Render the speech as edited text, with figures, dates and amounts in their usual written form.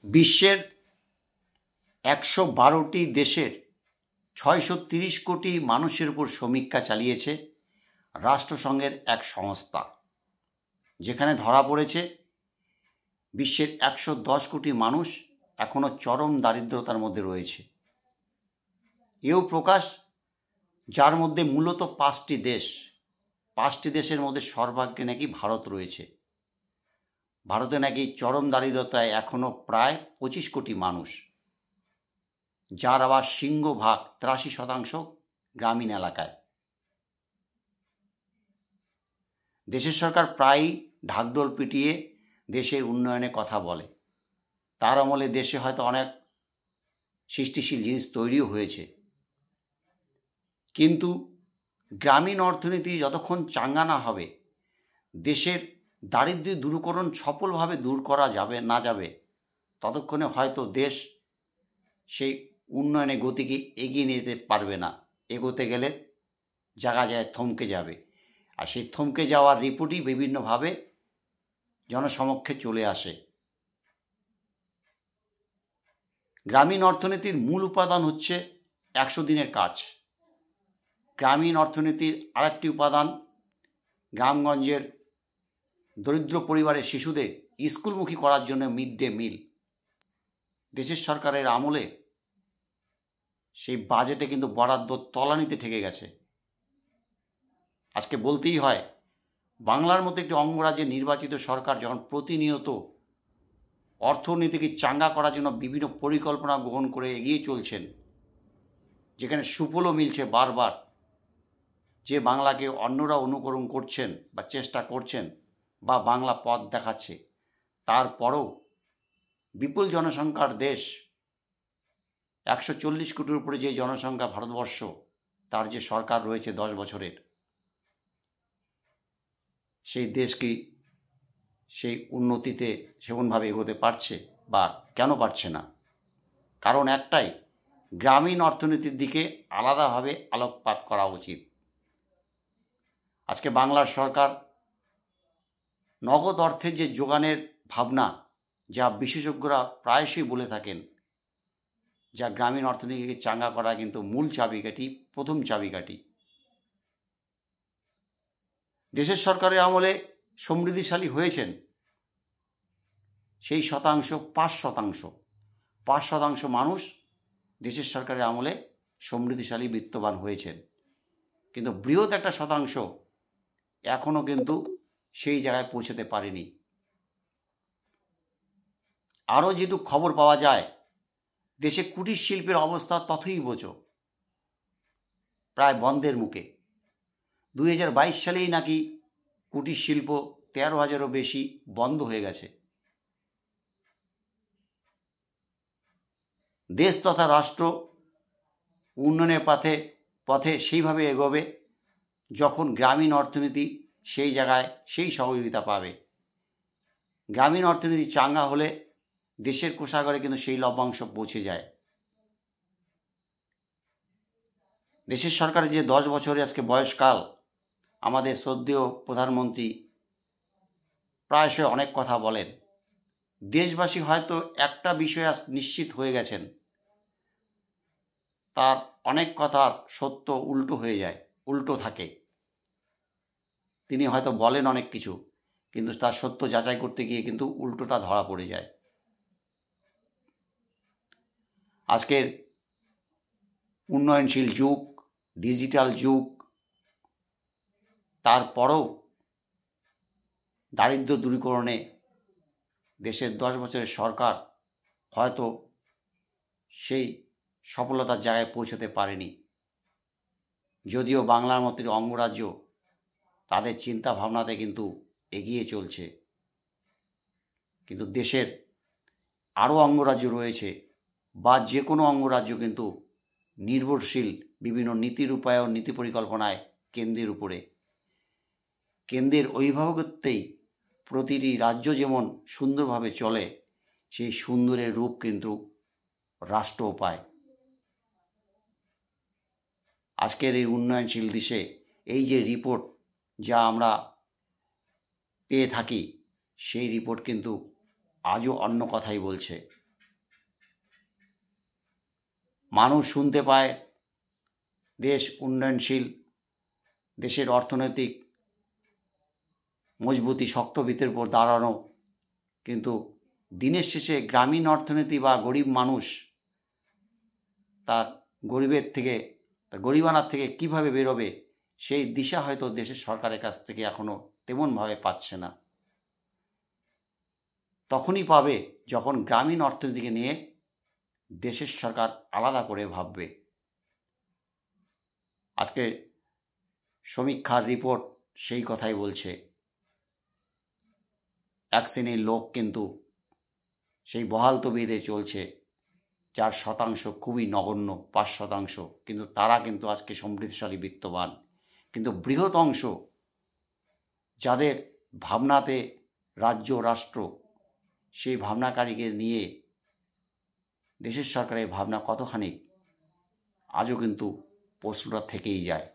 বিশ্বের ১১২টি দেশের ৬৩০ কোটি মানুষের উপর সমীক্ষা চালিয়েছে রাষ্ট্রসংঘের এক সংস্থা, যেখানে ধরা পড়েছে বিশ্বের ১১০ কোটি মানুষ এখনও চরম দারিদ্রতার মধ্যে রয়েছে। এও প্রকাশ, যার মধ্যে মূলত ৫টি দেশের মধ্যে সর্বাগ্রে নাকি ভারত রয়েছে। ভারতে নাকি চরম দারিদ্রতায় এখনও প্রায় ২৫ কোটি মানুষ, যার আবার সিংহভাগ ৮৩% গ্রামীণ এলাকায়। দেশের সরকার প্রায়ই ঢাকঢোল পিটিয়ে দেশের উন্নয়নে কথা বলে। তার আমলে দেশে হয়তো অনেক সৃষ্টিশীল জিনিস তৈরিও হয়েছে, কিন্তু গ্রামীণ অর্থনীতি যতক্ষণ চাঙ্গা না হবে, দেশের দারিদ্র্য দূরীকরণ সফলভাবে দূর করা যাবে ততক্ষণে হয়তো দেশ সেই উন্নয়নের গতিকে এগিয়ে নিতে পারবে না। এগোতে গেলে জায়গায় থমকে যাবে, আর সেই থমকে যাওয়ার রিপোর্টই বিভিন্নভাবে জনসমক্ষে চলে আসে। গ্রামীণ অর্থনীতির মূল উপাদান হচ্ছে ১০০ দিনের কাজ। গ্রামীণ অর্থনীতির আরেকটি উপাদান গ্রামগঞ্জের দরিদ্র পরিবারের শিশুদের স্কুলমুখী করার জন্য মিড ডে মিল। দেশের সরকারের আমলে সেই বাজেটে কিন্তু বরাদ্দ তলানিতে ঠেকে গেছে। আজকে বলতেই হয়, বাংলার মতো একটি অঙ্গরাজ্যে নির্বাচিত সরকার যখন প্রতিনিয়ত অর্থনীতিকে চাঙ্গা করার জন্য বিভিন্ন পরিকল্পনা গ্রহণ করে এগিয়ে চলছেন, যেখানে সুফলও মিলছে বারবার, যে বাংলাকে অন্যরা অনুকরণ করছেন বা চেষ্টা করছেন বা বাংলা পথ দেখাচ্ছে, তারপরও বিপুল জনসংখ্যার দেশ, ১৪০ কোটির উপরে যে জনসংখ্যা ভারতবর্ষ, তার যে সরকার রয়েছে ১০ বছরের, সেই দেশ কি সেই উন্নতিতে সেমনভাবে এগোতে পারছে বা কেন পারছে না? কারণ একটাই, গ্রামীণ অর্থনীতির দিকে আলাদাভাবে আলোকপাত করা উচিত। আজকে বাংলার সরকার নগদ অর্থের যে যোগানের ভাবনা, যা বিশেষজ্ঞরা প্রায়শই বলে থাকেন, যা গ্রামীণ অর্থনীতিকে চাঙ্গা করা কিন্তু মূল চাবিকাঠি, প্রথম চাবিকাঠি। দেশের সরকারের আমলে সমৃদ্ধিশালী হয়েছেন সেই শতাংশ ৫% মানুষ দেশের সরকারের আমলে সমৃদ্ধিশালী বিত্তবান হয়েছেন, কিন্তু বৃহৎ একটা শতাংশ এখনও কিন্তু সেই জায়গায় পৌঁছতে পারেনি। আরও যেটুকু খবর পাওয়া যায়, দেশে কুটির শিল্পের অবস্থা তথৈবচ, প্রায় বন্ধের মুখে। ২০২২ সালেই নাকি কুটির শিল্প ১৩,০০০-এরও বেশি বন্ধ হয়ে গেছে। দেশ তথা রাষ্ট্র উন্নয়নের পথে সেইভাবে এগোবে যখন গ্রামীণ অর্থনীতি সেই জায়গায় সেই সহযোগিতা পাবে। গ্রামীণ অর্থনীতি চাঙ্গা হলে দেশের কোষাগারে কিন্তু সেই লভ্যাংশ পৌঁছে যায়। দেশের সরকারের যে ১০ বছরে আজকে বয়সকাল, আমাদের শ্রদ্ধেয় প্রধানমন্ত্রী প্রায়শই অনেক কথা বলেন। দেশবাসী হয়তো একটা বিষয় আজ নিশ্চিত হয়ে গেছেন, তার অনেক কথার সত্য উল্টো থাকে। তিনি হয়তো বলেন অনেক কিছু, কিন্তু তার সত্য যাচাই করতে গিয়ে কিন্তু উল্টোটা ধরা পড়ে যায়। আজকের উন্নয়নশীল যুগ, ডিজিটাল যুগ, তারপরেও দারিদ্র্য দূরীকরণে দেশের ১০ বছরের সরকার হয়তো সেই সফলতার জায়গায় পৌঁছতে পারেনি। যদিও বাংলার মতো অঙ্গরাজ্য তাদের চিন্তা ভাবনাতে কিন্তু এগিয়ে চলছে, কিন্তু দেশের আরও অঙ্গরাজ্য রয়েছে, বা যে কোনো অঙ্গরাজ্য কিন্তু নির্ভরশীল বিভিন্ন নীতি রূপায়ণ, নীতি পরিকল্পনায় কেন্দ্রের উপরে। কেন্দ্রের অভিভাবকত্বেই প্রতিটি রাজ্য যেমন সুন্দরভাবে চলে, সেই সুন্দরের রূপ কিন্তু রাষ্ট্রও পায়। আজকের এই উন্নয়নশীল দেশে এই যে রিপোর্ট যা আমরা পেয়ে থাকি, সেই রিপোর্ট কিন্তু আজও অন্য কথাই বলছে। মানুষ শুনতে পায় দেশ উন্নয়নশীল, দেশের অর্থনৈতিক মজবুতি শক্ত ভিতের উপর দাঁড়ানো, কিন্তু দিনের শেষে গ্রামীণ অর্থনীতি বা গরিব মানুষ তার গরিবানার থেকে কিভাবে বেরোবে সেই দিশা হয়তো দেশের সরকারের কাছ থেকে এখনও তেমনভাবে পাচ্ছে না। তখনই পাবে যখন গ্রামীণ অর্থনীতিকে নিয়ে দেশের সরকার আলাদা করে ভাববে। আজকে সমীক্ষার রিপোর্ট সেই কথাই বলছে। এক শ্রেণীর লোক কিন্তু সেই বহাল তবিয়তে চলছে, 4% খুবই নগণ্য, 5%, কিন্তু তারা কিন্তু আজকে সমৃদ্ধশালী বিত্তবান। কিন্তু বৃহৎ অংশ যাদের ভাবনাতে রাজ্য রাষ্ট্র, সেই ভাবনাকারীকে নিয়ে দেশের সরকারের ভাবনা কতখানি আজও কিন্তু প্রশ্নটা থেকেই যায়।